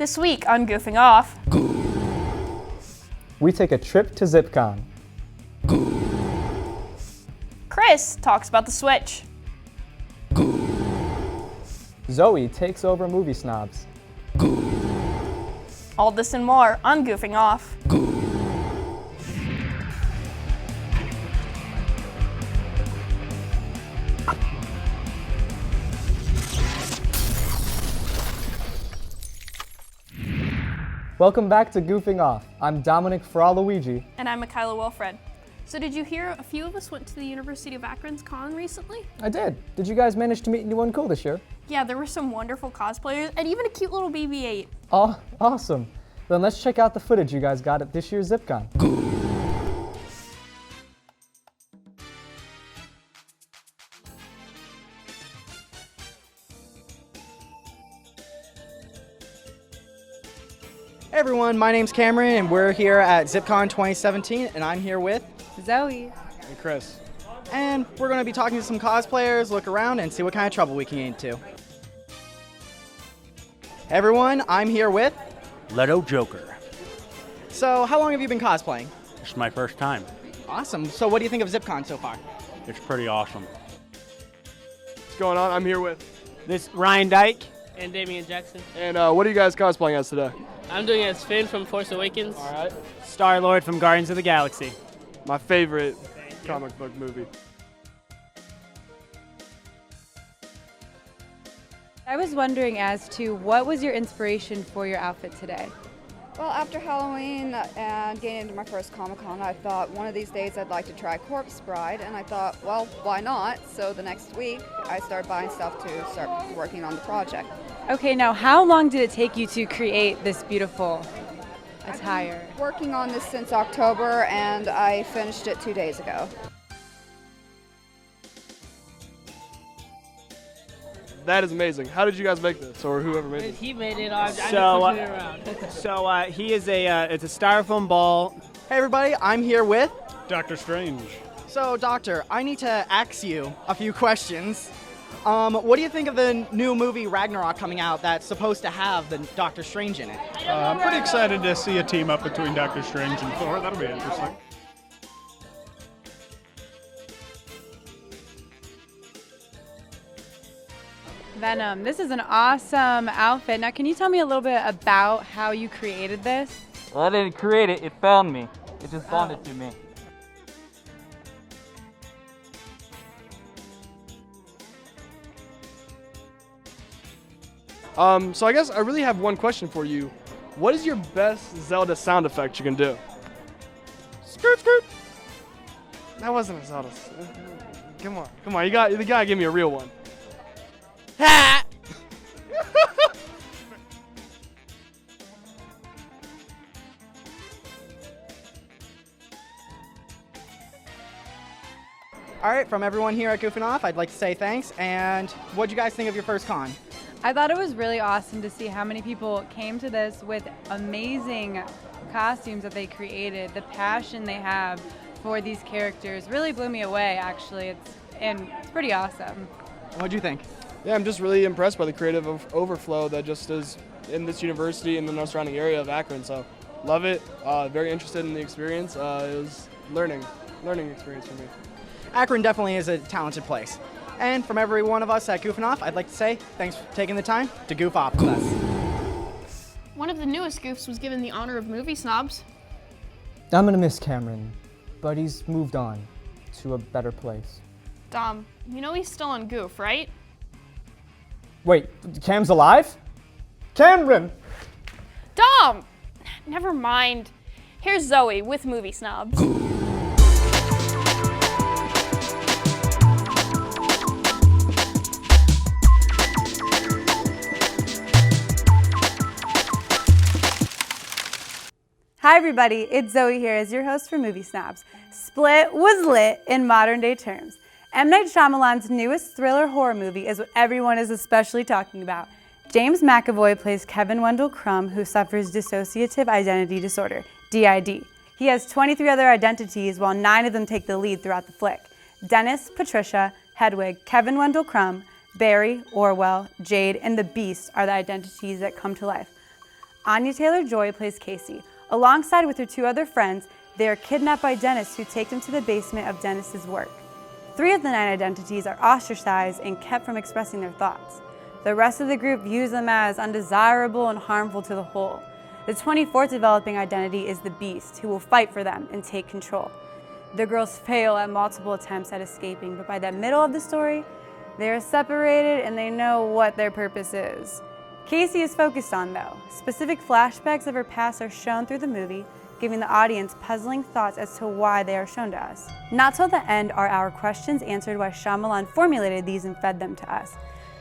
This week on Goofing Off, we take a trip to ZipCon. Chris talks about the Switch. Zoe takes over Movie Snobs. All this and more on Goofing Off. Welcome back to Goofing Off. I'm Dominic Fraluigi. And I'm Michaela Wilfred. So did you hear a few of us went to the University of Akron's con recently? I did. Did you guys manage to meet anyone cool this year? Yeah, there were some wonderful cosplayers and even a cute little BB-8. Oh, awesome. Then let's check out the footage you guys got at this year's ZipCon. Hey everyone, my name's Cameron and we're here at ZipCon 2017 and I'm here with Zoe. And Chris. And we're going to be talking to some cosplayers, look around and see what kind of trouble we can get into. Hey everyone, I'm here with Leto Joker. So how long have you been cosplaying? It's my first time. Awesome. So what do you think of ZipCon so far? It's pretty awesome. What's going on? I'm here with. This Ryan Dyke. And Damian Jackson. And what are you guys cosplaying as today? I'm doing as Finn from Force Awakens. All right. Star-Lord from Guardians of the Galaxy. My favorite comic book movie. I was wondering as to what was your inspiration for your outfit today? Well, after Halloween and getting into my first Comic-Con, I thought one of these days I'd like to try Corpse Bride, and I thought, well, why not? So the next week, I started buying stuff to start working on the project. Okay, now how long did it take you to create this beautiful attire? I've been working on this since October, and I finished it 2 days ago. That is amazing. How did you guys make this, or whoever made it? He made it. I just pushed it around. He is it's a styrofoam ball. Hey everybody, I'm here with Doctor Strange. So Doctor, I need to ask you a few questions. What do you think of the new movie Ragnarok coming out that's supposed to have the Doctor Strange in it? I'm pretty excited to see a team up between Doctor Strange and Thor. That'll be interesting. Venom, this is an awesome outfit. Now can you tell me a little bit about how you created this? Well, I didn't create it, it found me. It just bonded to me. So I guess I really have one question for you. What is your best Zelda sound effect you can do? Skirt, skirt. That wasn't a Zelda. Come on. You gotta give me a real one. Ha! All right, from everyone here at Goofing Off, I'd like to say thanks. And what'd you guys think of your first con? I thought it was really awesome to see how many people came to this with amazing costumes that they created. The passion they have for these characters really blew me away, actually. It's pretty awesome. What'd you think? Yeah, I'm just really impressed by the creative overflow that just is in this university and in the surrounding area of Akron. So, love it. Very interested in the experience. It was learning experience for me. Akron definitely is a talented place. And from every one of us at Goofing Off, I'd like to say thanks for taking the time to goof off with us. One of the newest goofs was given the honor of Movie Snobs. I'm gonna miss Cameron, but he's moved on to a better place. Dom, you know he's still on Goof, right? Wait, Cam's alive? Cameron! Dom! Never mind. Here's Zoe with Movie Snobs. Hi everybody, it's Zoe here as your host for Movie Snobs. Split was lit in modern day terms. M. Night Shyamalan's newest thriller horror movie is what everyone is especially talking about. James McAvoy plays Kevin Wendell Crumb, who suffers dissociative identity disorder, DID. He has 23 other identities, while 9 of them take the lead throughout the flick. Dennis, Patricia, Hedwig, Kevin Wendell Crumb, Barry, Orwell, Jade, and the Beast are the identities that come to life. Anya Taylor-Joy plays Casey. Alongside with her 2 other friends, they are kidnapped by dentists who take them to the basement of dentists' work. 3 of the 9 identities are ostracized and kept from expressing their thoughts. The rest of the group views them as undesirable and harmful to the whole. The 24th developing identity is the Beast, who will fight for them and take control. The girls fail at multiple attempts at escaping, but by the middle of the story, they are separated and they know what their purpose is. Casey is focused on, though. Specific flashbacks of her past are shown through the movie, giving the audience puzzling thoughts as to why they are shown to us. Not till the end are our questions answered why Shyamalan formulated these and fed them to us.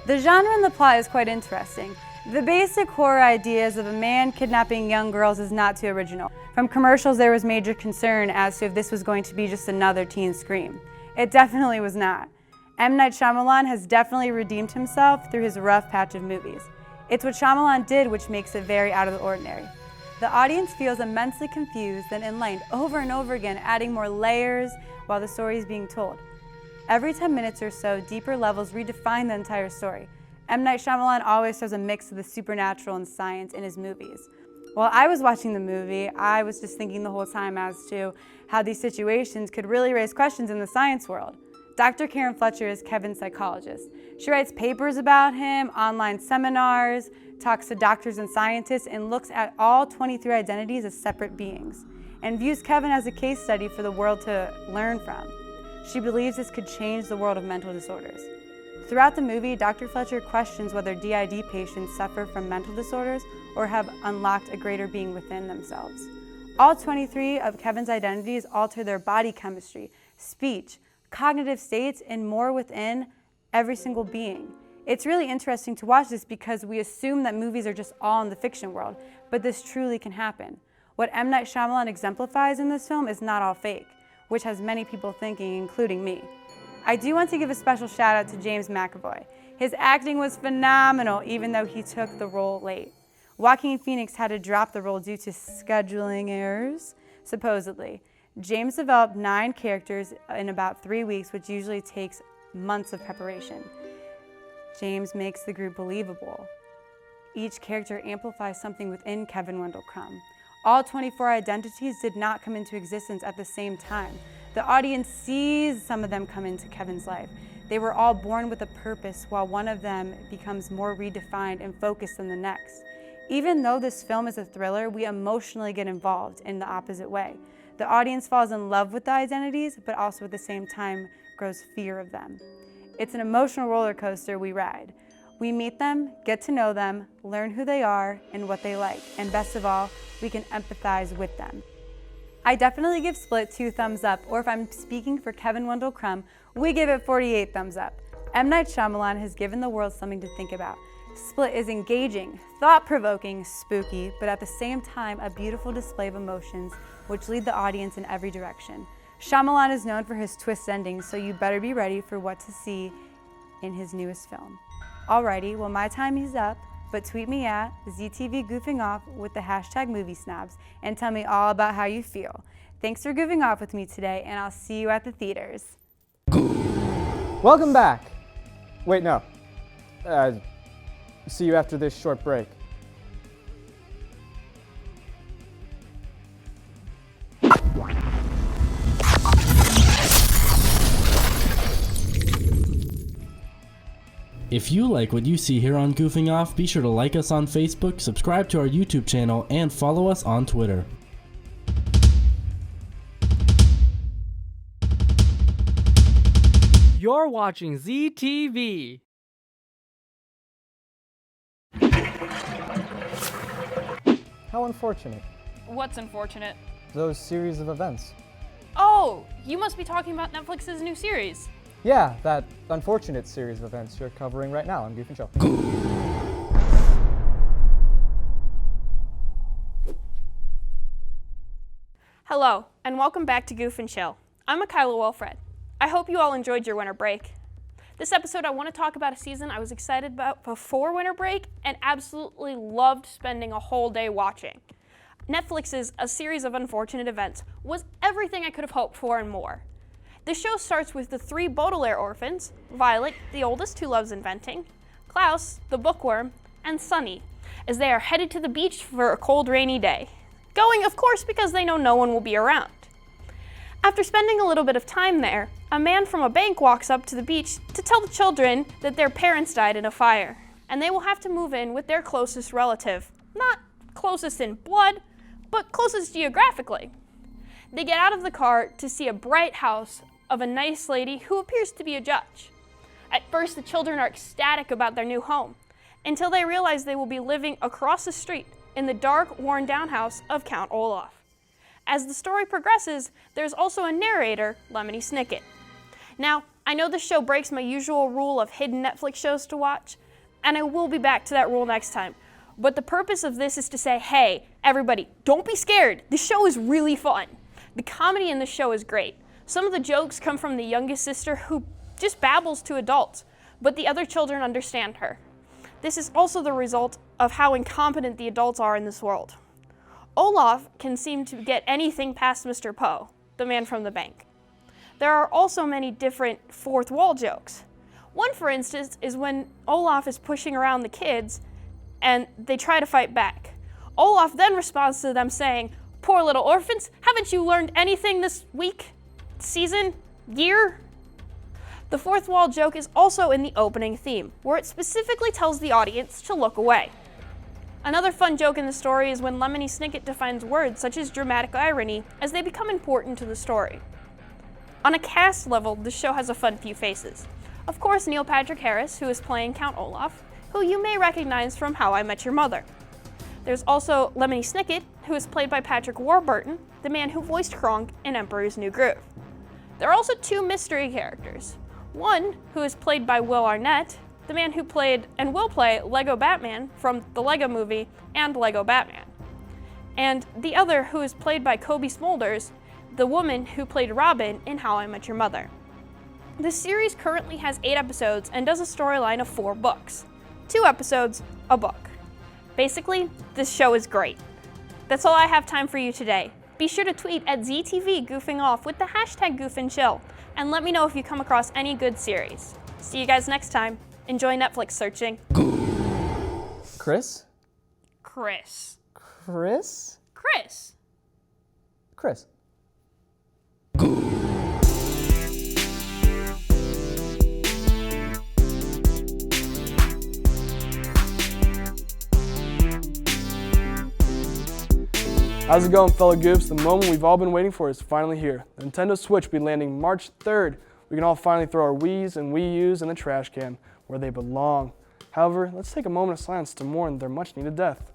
The genre and the plot is quite interesting. The basic horror ideas of a man kidnapping young girls is not too original. From commercials, there was major concern as to if this was going to be just another teen Scream. It definitely was not. M. Night Shyamalan has definitely redeemed himself through his rough patch of movies. It's what Shyamalan did which makes it very out of the ordinary. The audience feels immensely confused and enlightened over and over again, adding more layers while the story is being told. Every 10 minutes or so, deeper levels redefine the entire story. M. Night Shyamalan always has a mix of the supernatural and science in his movies. While I was watching the movie, I was just thinking the whole time as to how these situations could really raise questions in the science world. Dr. Karen Fletcher is Kevin's psychologist. She writes papers about him, online seminars, talks to doctors and scientists, and looks at all 23 identities as separate beings, and views Kevin as a case study for the world to learn from. She believes this could change the world of mental disorders. Throughout the movie, Dr. Fletcher questions whether DID patients suffer from mental disorders or have unlocked a greater being within themselves. All 23 of Kevin's identities alter their body chemistry, speech, cognitive states, and more within every single being. It's really interesting to watch this because we assume that movies are just all in the fiction world, but this truly can happen. What M. Night Shyamalan exemplifies in this film is not all fake, which has many people thinking, including me. I do want to give a special shout out to James McAvoy. His acting was phenomenal, even though he took the role late. Joaquin Phoenix had to drop the role due to scheduling errors, supposedly. James developed 9 characters in about 3 weeks, which usually takes months of preparation. James makes the group believable. Each character amplifies something within Kevin Wendell Crumb. All 24 identities did not come into existence at the same time. The audience sees some of them come into Kevin's life. They were all born with a purpose, while one of them becomes more redefined and focused than the next. Even though this film is a thriller, we emotionally get involved in the opposite way. The audience falls in love with the identities, but also at the same time grows fear of them. It's an emotional roller coaster we ride. We meet them, get to know them, learn who they are and what they like, and best of all, we can empathize with them. I definitely give Split 2 thumbs up, or if I'm speaking for Kevin Wendell Crumb, we give it 48 thumbs up. M. Night Shyamalan has given the world something to think about. Split is engaging, thought-provoking, spooky, but at the same time a beautiful display of emotions which lead the audience in every direction. Shyamalan is known for his twist endings, so you better be ready for what to see in his newest film. Alrighty, well my time is up, but tweet me at ZTV Goofing Off with the hashtag #MovieSnobs and tell me all about how you feel. Thanks for goofing off with me today, and I'll see you at the theaters. Welcome back. Wait, no. See you after this short break. If you like what you see here on Goofing Off, be sure to like us on Facebook, subscribe to our YouTube channel, and follow us on Twitter. You're watching ZTV. How unfortunate. What's unfortunate? Those series of events. Oh, you must be talking about Netflix's new series. Yeah, that unfortunate series of events you're covering right now on Goof and Show. Hello, and welcome back to Goof and Chill. I'm Michaela Wilfred. I hope you all enjoyed your winter break. This episode, I want to talk about a season I was excited about before winter break and absolutely loved spending a whole day watching. Netflix's A Series of Unfortunate Events was everything I could have hoped for and more. The show starts with the 3 Baudelaire orphans, Violet, the oldest who loves inventing, Klaus, the bookworm, and Sunny, as they are headed to the beach for a cold, rainy day. Going, of course, because they know no one will be around. After spending a little bit of time there, a man from a bank walks up to the beach to tell the children that their parents died in a fire, and they will have to move in with their closest relative. Not closest in blood, but closest geographically. They get out of the car to see a bright house of a nice lady who appears to be a judge. At first, the children are ecstatic about their new home, until they realize they will be living across the street in the dark, worn-down house of Count Olaf. As the story progresses, there's also a narrator, Lemony Snicket. Now, I know this show breaks my usual rule of hidden Netflix shows to watch, and I will be back to that rule next time. But the purpose of this is to say, hey, everybody, don't be scared. The show is really fun. The comedy in the show is great. Some of the jokes come from the youngest sister who just babbles to adults, but the other children understand her. This is also the result of how incompetent the adults are in this world. Olaf can seem to get anything past Mr. Poe, the man from the bank. There are also many different fourth wall jokes. One, for instance, is when Olaf is pushing around the kids and they try to fight back. Olaf then responds to them saying, "Poor little orphans, haven't you learned anything this week, season, year?" The fourth wall joke is also in the opening theme, where it specifically tells the audience to look away. Another fun joke in the story is when Lemony Snicket defines words such as dramatic irony as they become important to the story. On a cast level, the show has a fun few faces. Of course, Neil Patrick Harris, who is playing Count Olaf, who you may recognize from How I Met Your Mother. There's also Lemony Snicket, who is played by Patrick Warburton, the man who voiced Kronk in Emperor's New Groove. There are also two mystery characters. One, who is played by Will Arnett, the man who played and will play Lego Batman from the Lego Movie and Lego Batman. And the other, who is played by Kobe Smulders, the woman who played Robin in How I Met Your Mother. The series currently has 8 episodes and does a storyline of 4 books. 2 episodes, a book. Basically, this show is great. That's all I have time for you today. Be sure to tweet at ZTV Goofing Off with the hashtag GoofAndChill, and let me know if you come across any good series. See you guys next time. Enjoy Netflix searching. Chris? Chris. Chris? Chris. Chris. How's it going, fellow goofs? The moment we've all been waiting for is finally here. The Nintendo Switch will be landing March 3rd. We can all finally throw our Wiis and Wii U's in the trash can, where they belong. However, let's take a moment of silence to mourn their much-needed death.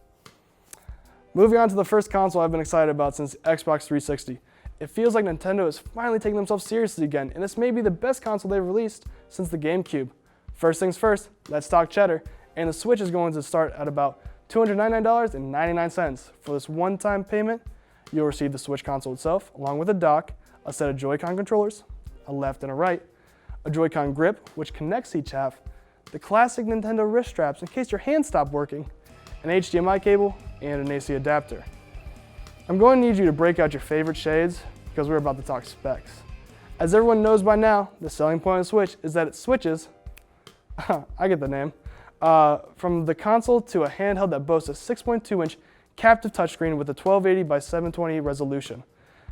Moving on to the first console I've been excited about since Xbox 360. It feels like Nintendo is finally taking themselves seriously again, and this may be the best console they've released since the GameCube. First things first, let's talk cheddar, and the Switch is going to start at about $299.99. For this one-time payment, you'll receive the Switch console itself, along with a dock, a set of Joy-Con controllers, a left and a right, a Joy-Con grip, which connects each half, the classic Nintendo wrist straps in case your hands stop working, an HDMI cable, and an AC adapter. I'm going to need you to break out your favorite shades because we're about to talk specs. As everyone knows by now, the selling point of the Switch is that it switches, I get the name, from the console to a handheld that boasts a 6.2-inch captive touchscreen with a 1280 by 720 resolution.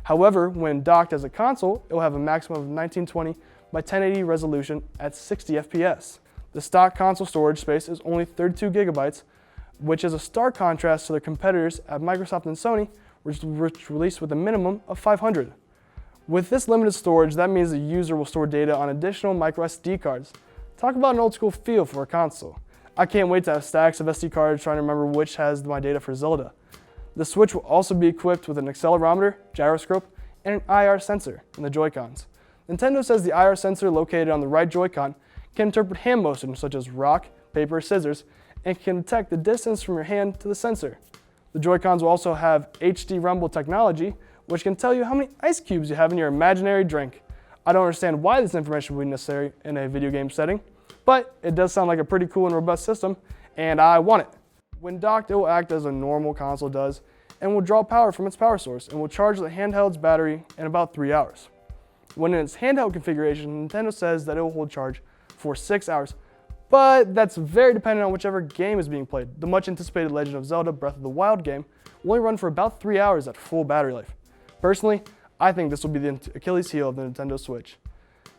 However, when docked as a console, it will have a maximum of 1920 by 1080 resolution at 60 FPS. The stock console storage space is only 32 gigabytes, which is a stark contrast to their competitors at Microsoft and Sony, which released with a minimum of 500. With this limited storage, that means the user will store data on additional microSD cards. Talk about an old school feel for a console. I can't wait to have stacks of SD cards trying to remember which has my data for Zelda. The Switch will also be equipped with an accelerometer, gyroscope, and an IR sensor in the Joy-Cons. Nintendo says the IR sensor located on the right Joy-Con can interpret hand motion such as rock, paper, or scissors, and can detect the distance from your hand to the sensor. The Joy-Cons will also have HD Rumble technology, which can tell you how many ice cubes you have in your imaginary drink. I don't understand why this information would be necessary in a video game setting, but it does sound like a pretty cool and robust system, and I want it. When docked, it will act as a normal console does, and will draw power from its power source, and will charge the handheld's battery in about 3 hours. When in its handheld configuration, Nintendo says that it will hold charge for 6 hours, but that's very dependent on whichever game is being played. The much anticipated Legend of Zelda Breath of the Wild game will only run for about 3 hours at full battery life. Personally, I think this will be the Achilles heel of the Nintendo Switch.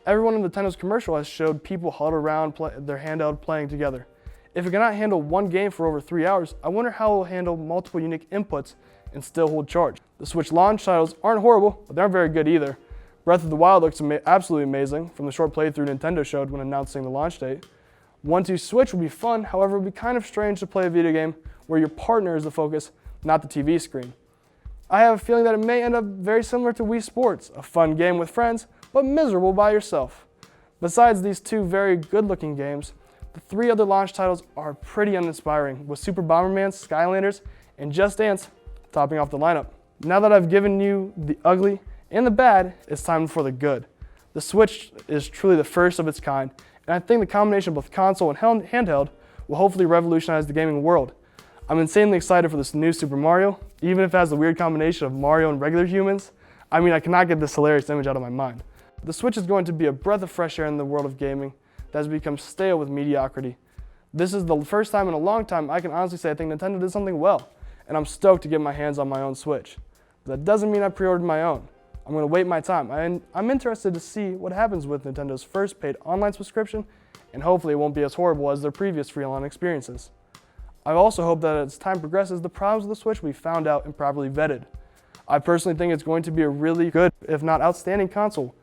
Everyone in Nintendo's commercial has showed people huddled around their handheld playing together. If it cannot handle one game for over 3 hours, I wonder how it will handle multiple unique inputs and still hold charge. The Switch launch titles aren't horrible, but they aren't very good either. Breath of the Wild looks absolutely amazing from the short playthrough Nintendo showed when announcing the launch date. 1-2 Switch will be fun, however it will be kind of strange to play a video game where your partner is the focus, not the TV screen. I have a feeling that it may end up very similar to Wii Sports, a fun game with friends, but miserable by yourself. Besides these two very good-looking games, the 3 other launch titles are pretty uninspiring, with Super Bomberman, Skylanders, and Just Dance topping off the lineup. Now that I've given you the ugly and the bad, it's time for the good. The Switch is truly the first of its kind, and I think the combination of both console and handheld will hopefully revolutionize the gaming world. I'm insanely excited for this new Super Mario, even if it has the weird combination of Mario and regular humans. I mean, I cannot get this hilarious image out of my mind. The Switch is going to be a breath of fresh air in the world of gaming that has become stale with mediocrity. This is the first time in a long time I can honestly say I think Nintendo did something well, and I'm stoked to get my hands on my own Switch. But that doesn't mean I pre-ordered my own. I'm going to wait my time. I'm interested to see what happens with Nintendo's first paid online subscription, and hopefully it won't be as horrible as their previous free online experiences. I also hope that as time progresses, the problems with the Switch will be found out and properly vetted. I personally think it's going to be a really good, if not outstanding console,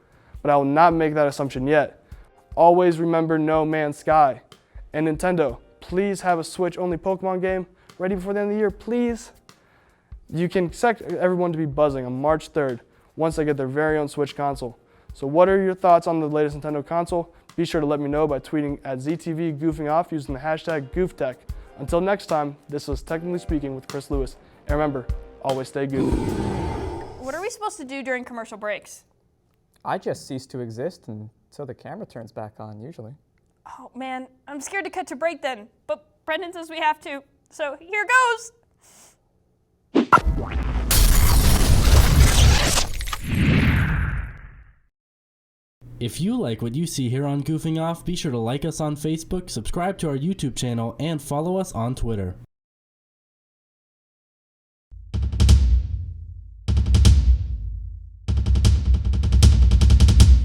but I will not make that assumption yet. Always remember No Man's Sky. And Nintendo, please have a Switch-only Pokemon game ready before the end of the year, please. You can expect everyone to be buzzing on March 3rd once they get their very own Switch console. So what are your thoughts on the latest Nintendo console? Be sure to let me know by tweeting at ZTV Goofing Off using the hashtag GoofTech. Until next time, this was Technically Speaking with Chris Lewis. And remember, always stay goofy. What are we supposed to do during commercial breaks? I just cease to exist until the camera turns back on, usually. Oh man, I'm scared to cut to break then, but Brendan says we have to, so here goes! If you like what you see here on Goofing Off, be sure to like us on Facebook, subscribe to our YouTube channel, and follow us on Twitter.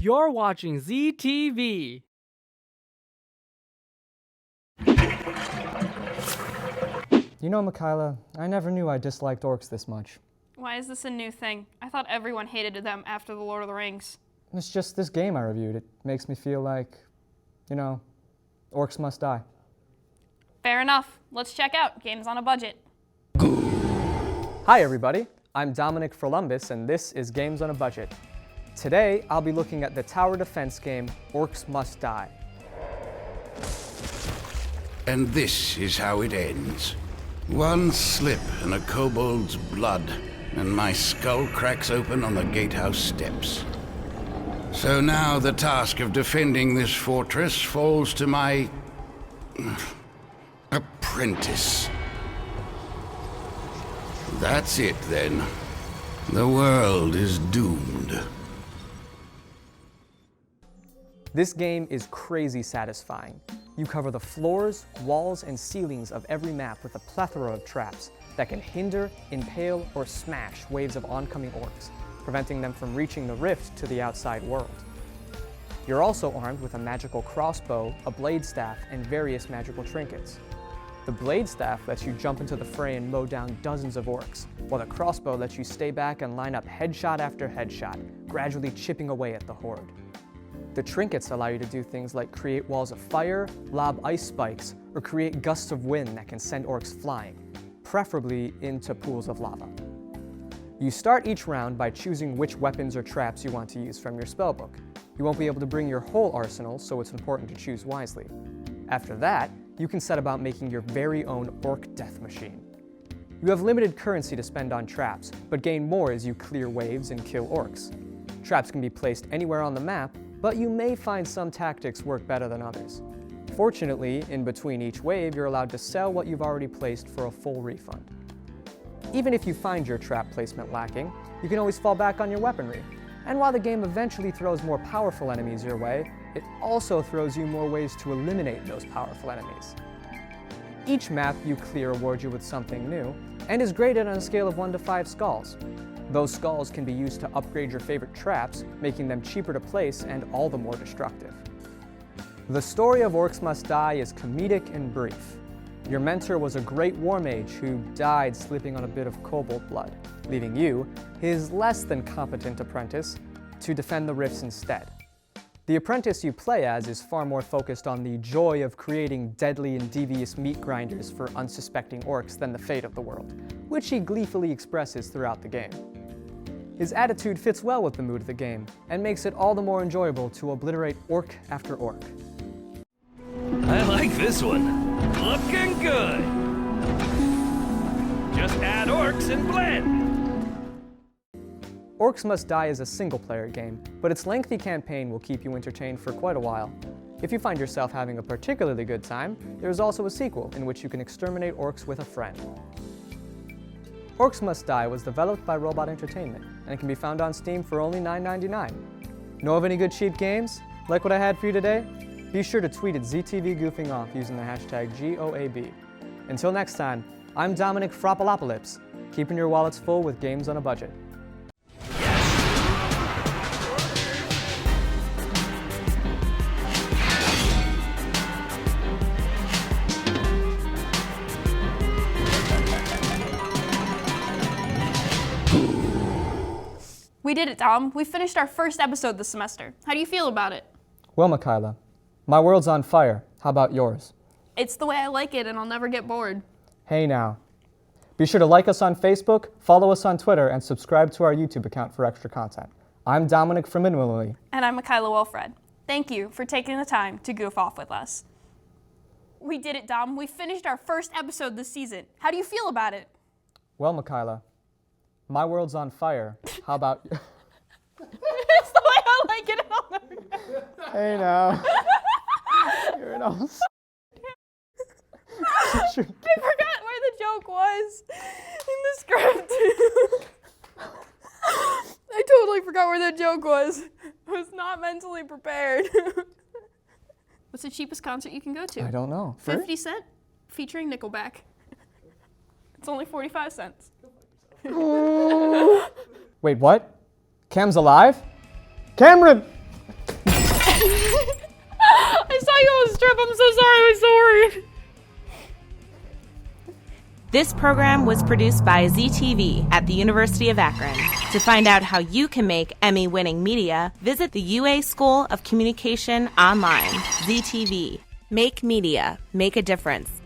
You're watching ZTV. You know, Mikayla, I never knew I disliked orcs this much. Why is this a new thing? I thought everyone hated them after The Lord of the Rings. It's just this game I reviewed. It makes me feel like, you know, orcs must die. Fair enough. Let's check out Games on a Budget. Hi everybody, I'm Dominic Ferlumbus and this is Games on a Budget. Today, I'll be looking at the tower defense game, Orcs Must Die. And this is how it ends. One slip and a kobold's blood, and my skull cracks open on the gatehouse steps. So now the task of defending this fortress falls to my apprentice. That's it then. The world is doomed. This game is crazy satisfying. You cover the floors, walls, and ceilings of every map with a plethora of traps that can hinder, impale, or smash waves of oncoming orcs, preventing them from reaching the rift to the outside world. You're also armed with a magical crossbow, a blade staff, and various magical trinkets. The blade staff lets you jump into the fray and mow down dozens of orcs, while the crossbow lets you stay back and line up headshot after headshot, gradually chipping away at the horde. The trinkets allow you to do things like create walls of fire, lob ice spikes, or create gusts of wind that can send orcs flying, preferably into pools of lava. You start each round by choosing which weapons or traps you want to use from your spellbook. You won't be able to bring your whole arsenal, so it's important to choose wisely. After that, you can set about making your very own orc death machine. You have limited currency to spend on traps, but gain more as you clear waves and kill orcs. Traps can be placed anywhere on the map, but you may find some tactics work better than others. Fortunately, in between each wave, you're allowed to sell what you've already placed for a full refund. Even if you find your trap placement lacking, you can always fall back on your weaponry. And while the game eventually throws more powerful enemies your way, it also throws you more ways to eliminate those powerful enemies. Each map you clear awards you with something new, and is graded on a scale of 1 to 5 skulls. Those skulls can be used to upgrade your favorite traps, making them cheaper to place and all the more destructive. The story of Orcs Must Die is comedic and brief. Your mentor was a great war mage who died slipping on a bit of kobold blood, leaving you, his less than competent apprentice, to defend the rifts instead. The apprentice you play as is far more focused on the joy of creating deadly and devious meat grinders for unsuspecting orcs than the fate of the world, which he gleefully expresses throughout the game. His attitude fits well with the mood of the game, and makes it all the more enjoyable to obliterate orc after orc. I like this one. Looking good. Just add orcs and blend. Orcs Must Die is a single-player game, but its lengthy campaign will keep you entertained for quite a while. If you find yourself having a particularly good time, there's also a sequel in which you can exterminate orcs with a friend. Orcs Must Die was developed by Robot Entertainment, and it can be found on Steam for only $9.99. Know of any good cheap games? Like what I had for you today? Be sure to tweet at ZTV Goofing Off using the hashtag GOAB. Until next time, I'm Dominic Froppalopolis, keeping your wallets full with games on a budget. We did it, Dom. We finished our first episode this semester. How do you feel about it? Well, Michaela, my world's on fire. How about yours? It's the way I like it, and I'll never get bored. Hey now. Be sure to like us on Facebook, follow us on Twitter, and subscribe to our YouTube account for extra content. I'm Dominic from Inwillily. And I'm Michaela Wilfred. Thank you for taking the time to goof off with us. We did it, Dom. We finished our first episode this season. How do you feel about it? Well, Michaela, my world's on fire. How about you? It's the way I like it, and I'll never get Hey now. You're an awesome. I forgot where the joke was in the script. I totally forgot where that joke was. I was not mentally prepared. What's the cheapest concert you can go to? I don't know. 50 Cent featuring Nickelback. It's only 45 cents. Wait, what? Cam's alive? Cameron! I saw you on strip. I'm so sorry. I was so worried. This program was produced by ZTV at the University of Akron. To find out how you can make Emmy-winning media, visit the UA School of Communication online. ZTV. Make media. Make a difference.